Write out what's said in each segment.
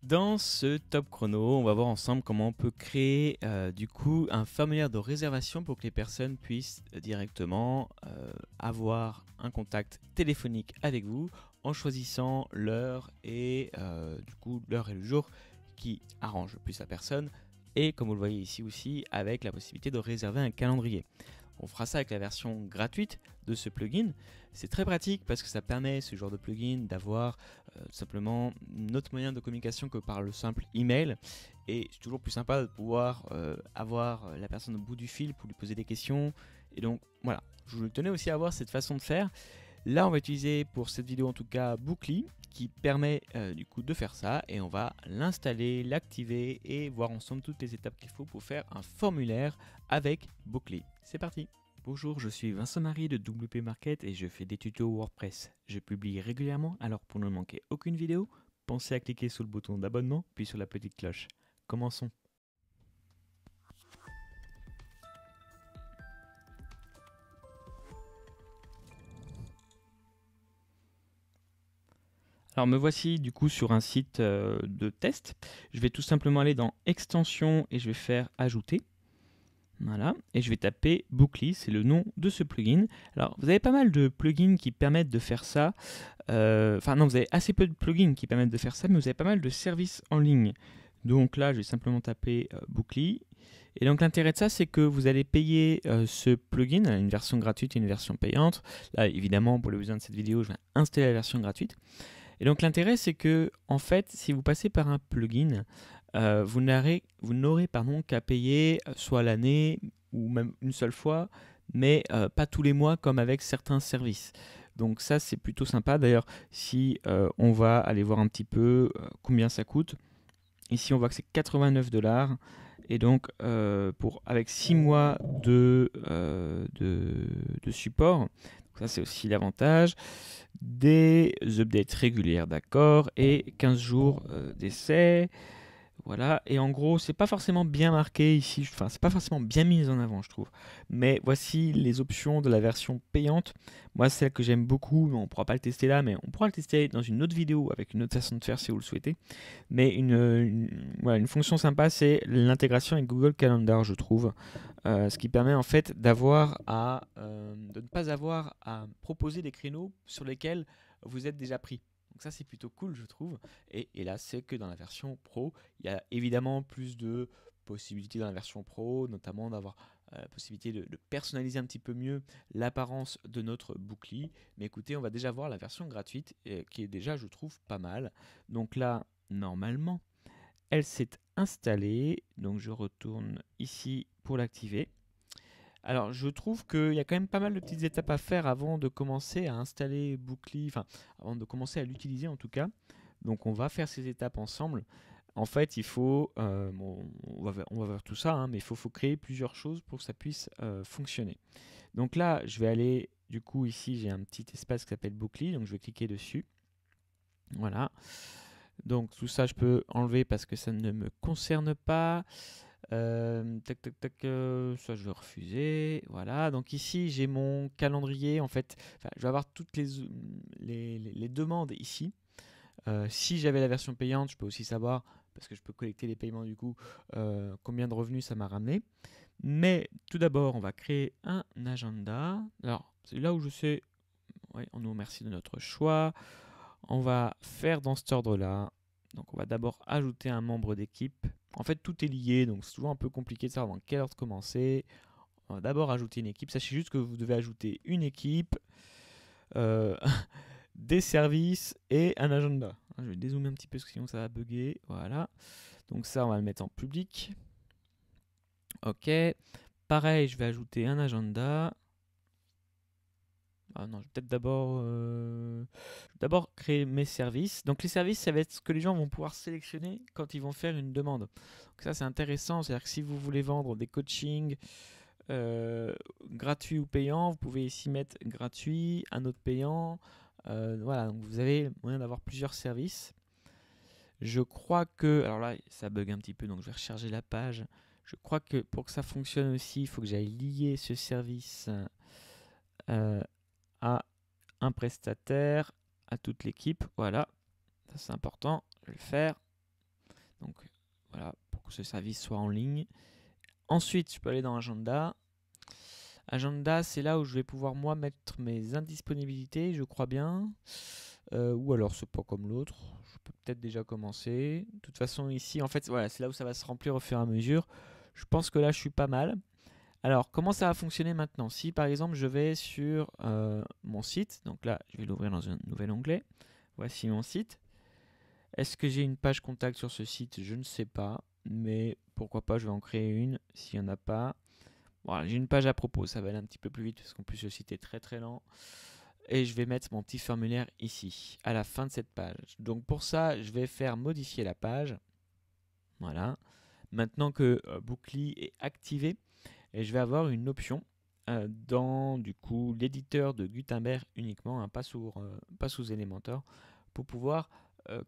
Dans ce top chrono, on va voir ensemble comment on peut créer du coup un formulaire de réservation pour que les personnes puissent directement avoir un contact téléphonique avec vous en choisissant l'heure et du coup l'heure et le jour qui arrange le plus la personne, et comme vous le voyez ici aussi avec la possibilité de réserver un calendrier. On fera ça avec la version gratuite de ce plugin. C'est très pratique parce que ça permet, ce genre de plugin, d'avoir simplement un autre moyen de communication que par le simple email. Et c'est toujours plus sympa de pouvoir avoir la personne au bout du fil pour lui poser des questions. Et donc voilà, je tenais aussi à avoir cette façon de faire. Là, on va utiliser pour cette vidéo en tout cas Bookly qui permet du coup de faire ça, et on va l'installer, l'activer et voir ensemble toutes les étapes qu'il faut pour faire un formulaire avec Bookly. C'est parti. Bonjour, je suis Vincent-Marie de WP Market et je fais des tutos WordPress. Je publie régulièrement, alors pour ne manquer aucune vidéo, pensez à cliquer sur le bouton d'abonnement puis sur la petite cloche. Commençons. Alors me voici du coup sur un site de test. Je vais tout simplement aller dans extension et je vais faire ajouter. Voilà, et je vais taper Bookly, c'est le nom de ce plugin. Alors vous avez pas mal de plugins qui permettent de faire ça. Enfin non, vous avez assez peu de plugins qui permettent de faire ça, mais vous avez pas mal de services en ligne. Donc là, je vais simplement taper Bookly. Et donc l'intérêt de ça, c'est que vous allez payer ce plugin, une version gratuite et une version payante. Là, évidemment, pour les besoins de cette vidéo, je vais installer la version gratuite. Et donc l'intérêt, c'est que en fait, si vous passez par un plugin, vous n'aurez qu'à payer soit l'année ou même une seule fois, mais pas tous les mois comme avec certains services. Donc ça, c'est plutôt sympa. D'ailleurs, si on va aller voir un petit peu combien ça coûte, ici on voit que c'est 89 $. Et donc, avec 6 mois de support, donc ça c'est aussi l'avantage, des updates régulières, d'accord, et 15 jours d'essai. Voilà, et en gros, c'est pas forcément bien marqué ici, enfin, c'est pas forcément bien mis en avant, je trouve. Mais voici les options de la version payante. Moi, celle que j'aime beaucoup, on pourra pas le tester là, mais on pourra le tester dans une autre vidéo avec une autre façon de faire si vous le souhaitez. Mais voilà, une fonction sympa, c'est l'intégration avec Google Calendar, je trouve. Ce qui permet en fait de ne pas avoir à proposer des créneaux sur lesquels vous êtes déjà pris. Donc ça, c'est plutôt cool, je trouve. Et là, c'est que dans la version Pro, il y a évidemment plus de possibilités dans la version Pro, notamment d'avoir la possibilité de personnaliser un petit peu mieux l'apparence de notre Bookly. Mais écoutez, on va déjà voir la version gratuite, qui est déjà, je trouve, pas mal. Donc là, normalement, elle s'est installée. Donc je retourne ici pour l'activer. Alors, je trouve qu'il y a quand même pas mal de petites étapes à faire avant de commencer à installer Bookly, enfin, avant de commencer à l'utiliser en tout cas. Donc, on va faire ces étapes ensemble. En fait, il faut, bon, on va voir tout ça, hein, mais faut créer plusieurs choses pour que ça puisse fonctionner. Donc là, je vais aller, du coup, ici, j'ai un petit espace qui s'appelle Bookly, donc je vais cliquer dessus. Voilà. Donc, tout ça, je peux enlever parce que ça ne me concerne pas. Tac, tac, tac, ça je vais refuser. Voilà, donc ici j'ai mon calendrier en fait. Enfin, je vais avoir toutes les demandes ici. Si j'avais la version payante, je peux aussi savoir, parce que je peux collecter les paiements du coup, combien de revenus ça m'a ramené. Mais tout d'abord, on va créer un agenda. Alors, c'est là où je sais, ouais, on nous remercie de notre choix. On va faire dans cet ordre-là. Donc, on va d'abord ajouter un membre d'équipe. En fait, tout est lié, donc c'est toujours un peu compliqué de savoir dans quel ordre commencer. On va d'abord ajouter une équipe. Sachez juste que vous devez ajouter une équipe, euh, des services et un agenda. Je vais dézoomer un petit peu parce que sinon ça va bugger. Voilà. Donc ça, on va le mettre en public. Ok. Pareil, je vais ajouter un agenda. Ah non, je vais peut-être d'abord créer mes services. Donc les services, ça va être ce que les gens vont pouvoir sélectionner quand ils vont faire une demande. Donc ça, c'est intéressant. C'est-à-dire que si vous voulez vendre des coachings gratuits ou payants, vous pouvez ici mettre gratuit, un autre payant. Voilà, donc vous avez moyen d'avoir plusieurs services. Je crois que... Alors là, ça bug un petit peu, donc je vais recharger la page. Je crois que pour que ça fonctionne aussi, il faut que j'aille lier ce service euh, à un prestataire, à toute l'équipe. Voilà, ça c'est important, je vais le faire. Donc voilà, pour que ce service soit en ligne. Ensuite, je peux aller dans Agenda. Agenda, c'est là où je vais pouvoir moi mettre mes indisponibilités, je crois bien. Ou alors c'est pas comme l'autre. Je peux peut-être déjà commencer. De toute façon, ici, en fait, voilà, c'est là où ça va se remplir au fur et à mesure. Je pense que là, je suis pas mal. Alors, comment ça va fonctionner maintenant? Si par exemple, je vais sur mon site, donc là, je vais l'ouvrir dans un nouvel onglet. Voici mon site. Est-ce que j'ai une page contact sur ce site? Je ne sais pas, mais pourquoi pas, je vais en créer une s'il n'y en a pas. Voilà, j'ai une page à propos, ça va aller un petit peu plus vite parce qu'en plus le site est très très lent. Et je vais mettre mon petit formulaire ici, à la fin de cette page. Donc pour ça, je vais faire modifier la page. Voilà. Maintenant que Bookly est activé, et je vais avoir une option dans du coup l'éditeur de Gutenberg uniquement, hein, pas sous Elementor, pour pouvoir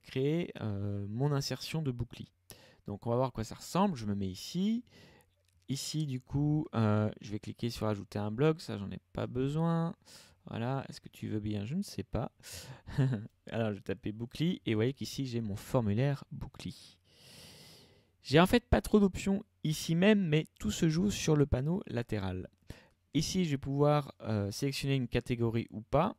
créer mon insertion de Bookly. Donc on va voir à quoi ça ressemble. Je me mets ici. Ici, du coup, je vais cliquer sur ajouter un blog. Ça, j'en ai pas besoin. Voilà. Est-ce que tu veux bien? Je ne sais pas. Alors, je vais taper Bookly et vous voyez qu'ici, j'ai mon formulaire Bookly. J'ai en fait pas trop d'options ici même, mais tout se joue sur le panneau latéral. Ici, je vais pouvoir sélectionner une catégorie ou pas.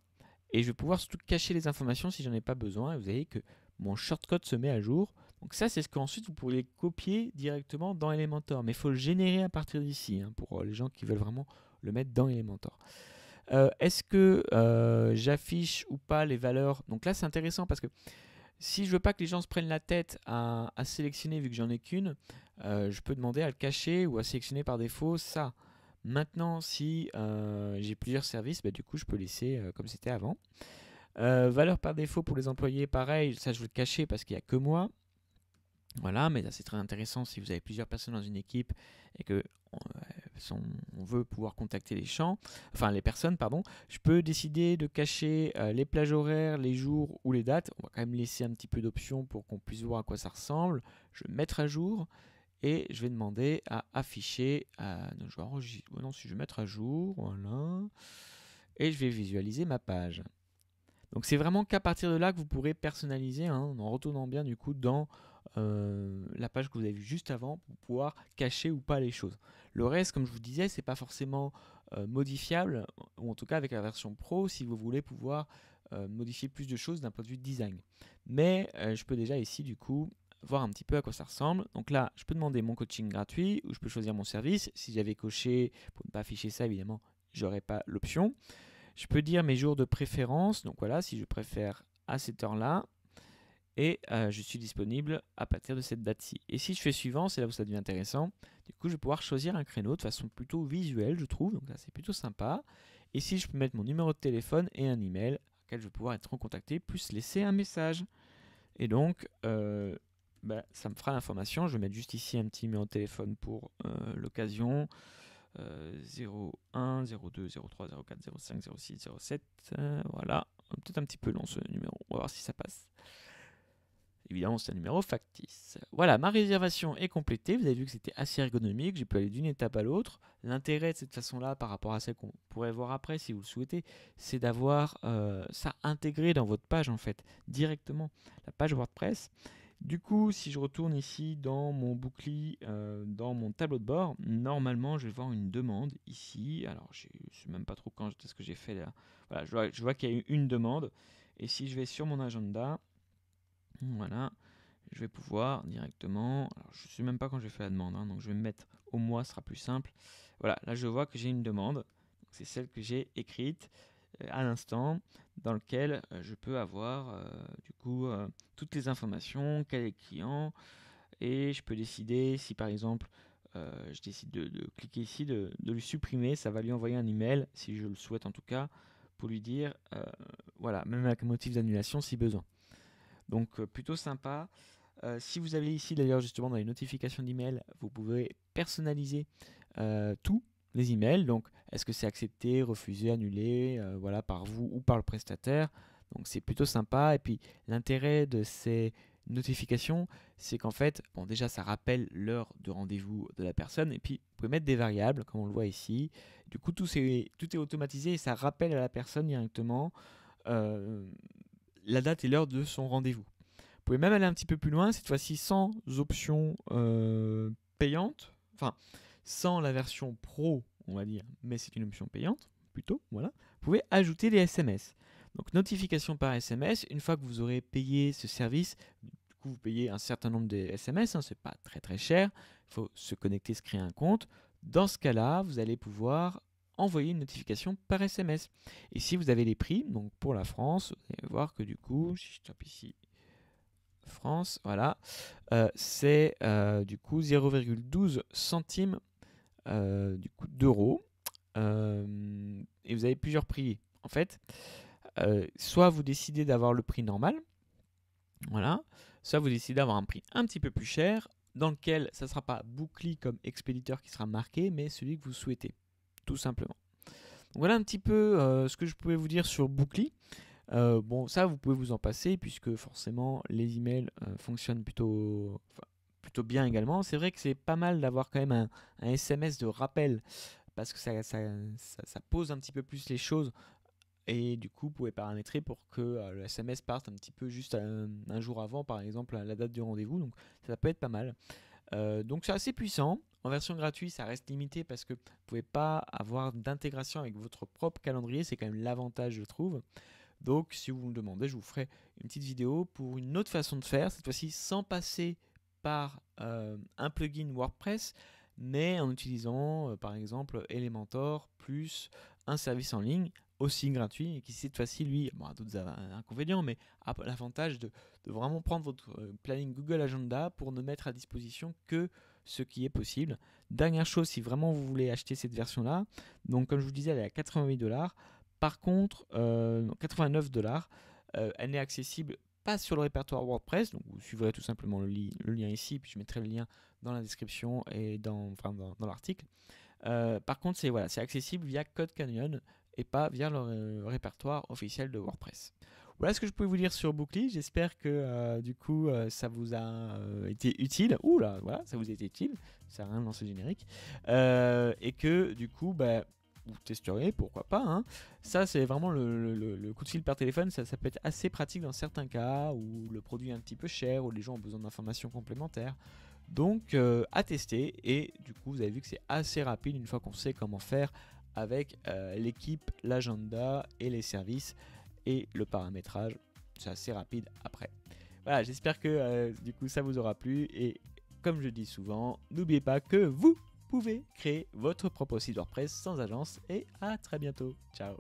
Et je vais pouvoir surtout cacher les informations si j'en ai pas besoin. Et vous voyez que mon shortcode se met à jour. Donc ça, c'est ce qu'ensuite vous pourriez copier directement dans Elementor. Mais il faut le générer à partir d'ici, hein, pour les gens qui veulent vraiment le mettre dans Elementor. Est-ce que j'affiche ou pas les valeurs? Donc là, c'est intéressant parce que si je veux pas que les gens se prennent la tête à sélectionner, vu que j'en ai qu'une, je peux demander à le cacher ou à sélectionner par défaut ça. Maintenant, si j'ai plusieurs services, bah, du coup, je peux laisser comme c'était avant. Valeur par défaut pour les employés, pareil, ça je veux le cacher parce qu'il n'y a que moi. Voilà, mais c'est très intéressant si vous avez plusieurs personnes dans une équipe et que on veut pouvoir contacter les personnes, pardon. Je peux décider de cacher les plages horaires, les jours ou les dates. On va quand même laisser un petit peu d'options pour qu'on puisse voir à quoi ça ressemble. Je vais mettre à jour et je vais demander à afficher. Non, si je vais mettre à jour, voilà. Et je vais visualiser ma page. Donc c'est vraiment qu'à partir de là que vous pourrez personnaliser, hein, en retournant bien du coup dans la page que vous avez vue juste avant pour pouvoir cacher ou pas les choses. Le reste, comme je vous disais, c'est pas forcément modifiable, ou en tout cas avec la version Pro si vous voulez pouvoir modifier plus de choses d'un point de vue design. Mais je peux déjà ici du coup voir un petit peu à quoi ça ressemble. Donc là, je peux demander mon coaching gratuit ou je peux choisir mon service. Si j'avais coché pour ne pas afficher ça, évidemment, j'aurais pas l'option. Je peux dire mes jours de préférence, donc voilà, si je préfère à cette heure-là, et je suis disponible à partir de cette date-ci. Et si je fais suivant, c'est là où ça devient intéressant, du coup je vais pouvoir choisir un créneau de façon plutôt visuelle, je trouve, donc là c'est plutôt sympa. Et si je peux mettre mon numéro de téléphone et un email, auquel je vais pouvoir être contacté, plus laisser un message. Et donc, ça me fera l'information, je vais mettre juste ici un petit numéro de téléphone pour l'occasion. 01, 02, 03, 04, 05, 06, 07. Voilà, peut-être un petit peu long ce numéro. On va voir si ça passe. Évidemment, c'est un numéro factice. Voilà, ma réservation est complétée. Vous avez vu que c'était assez ergonomique. J'ai pu aller d'une étape à l'autre. L'intérêt de cette façon-là, par rapport à celle qu'on pourrait voir après, si vous le souhaitez, c'est d'avoir ça intégré dans votre page, en fait, directement. La page WordPress. Du coup, si je retourne ici dans mon Bookly, dans mon tableau de bord, normalement, je vais voir une demande ici. Alors, je ne sais même pas trop quand est-ce que j'ai fait là. Voilà, je vois qu'il y a eu une demande. Et si je vais sur mon agenda, voilà, je vais pouvoir directement. Alors, je ne sais même pas quand j'ai fait la demande, hein, donc je vais me mettre au mois, ce sera plus simple. Voilà, là, je vois que j'ai une demande. C'est celle que j'ai écrite à l'instant, dans lequel je peux avoir du coup toutes les informations, quel est le client, et je peux décider si par exemple je décide de cliquer ici, de lui supprimer, ça va lui envoyer un email, si je le souhaite en tout cas, pour lui dire, voilà, même avec un motif d'annulation si besoin. Donc plutôt sympa. Si vous avez ici d'ailleurs justement dans les notifications d'email, vous pouvez personnaliser tout les emails. Donc, est-ce que c'est accepté, refusé, annulé, voilà, par vous ou par le prestataire. Donc, c'est plutôt sympa. Et puis, l'intérêt de ces notifications, c'est qu'en fait, bon, déjà, ça rappelle l'heure de rendez-vous de la personne. Et puis, vous pouvez mettre des variables, comme on le voit ici. Du coup, tout est automatisé et ça rappelle à la personne directement la date et l'heure de son rendez-vous. Vous pouvez même aller un petit peu plus loin, cette fois-ci sans option payante, enfin sans la version pro, on va dire, mais c'est une option payante plutôt, voilà. Vous pouvez ajouter des SMS. Donc notification par SMS, une fois que vous aurez payé ce service, du coup vous payez un certain nombre de SMS, c'est pas très cher, il faut se connecter, se créer un compte. Dans ce cas-là, vous allez pouvoir envoyer une notification par SMS. Et si vous avez les prix, donc pour la France, vous allez voir que du coup, si je tape ici France, voilà, c'est du coup 0,12 centimes du coup d'euros. Et vous avez plusieurs prix. En fait, soit vous décidez d'avoir le prix normal, voilà, soit vous décidez d'avoir un prix un petit peu plus cher, dans lequel ça ne sera pas Bookly comme expéditeur qui sera marqué, mais celui que vous souhaitez, tout simplement. Donc voilà un petit peu ce que je pouvais vous dire sur Bookly. Bon, ça, vous pouvez vous en passer, puisque forcément, les emails fonctionnent plutôt bien également. C'est vrai que c'est pas mal d'avoir quand même un SMS de rappel, parce que ça pose un petit peu plus les choses. Et du coup, vous pouvez paramétrer pour que le SMS parte un petit peu juste un jour avant, par exemple, à la date du rendez-vous. Donc ça peut être pas mal. Donc c'est assez puissant. En version gratuite, ça reste limité parce que vous ne pouvez pas avoir d'intégration avec votre propre calendrier. C'est quand même l'avantage, je trouve. Donc si vous me demandez, je vous ferai une petite vidéo pour une autre façon de faire, cette fois-ci sans passer par un plugin WordPress, mais en utilisant par exemple Elementor plus un service en ligne aussi gratuit et qui cette fois-ci lui a d'autres inconvénients, mais a l'avantage de vraiment prendre votre planning Google Agenda pour ne mettre à disposition que ce qui est possible. Dernière chose, si vraiment vous voulez acheter cette version là, donc comme je vous disais, elle est à 88$. Par contre, 89$, elle n'est accessible pas sur le répertoire WordPress, donc vous suivrez tout simplement le lien ici, puis je mettrai le lien dans la description et dans l'article. Par contre, c'est accessible via Code Canyon et pas via le répertoire officiel de WordPress. Voilà ce que je pouvais vous dire sur Bookly. J'espère que du coup ça vous a été utile. Ouh là, voilà, ça vous a été utile. Ça sert à rien de lancer le générique. Et que du coup, vous testerez, pourquoi pas. Hein. Ça, c'est vraiment le coup de fil par téléphone. Ça peut être assez pratique dans certains cas où le produit est un petit peu cher, où les gens ont besoin d'informations complémentaires. Donc, à tester. Et du coup, vous avez vu que c'est assez rapide une fois qu'on sait comment faire avec l'équipe, l'agenda et les services et le paramétrage. C'est assez rapide après. Voilà, j'espère que du coup, ça vous aura plu. Et comme je dis souvent, n'oubliez pas que vous pouvez créer votre propre site WordPress sans agence et à très bientôt. Ciao.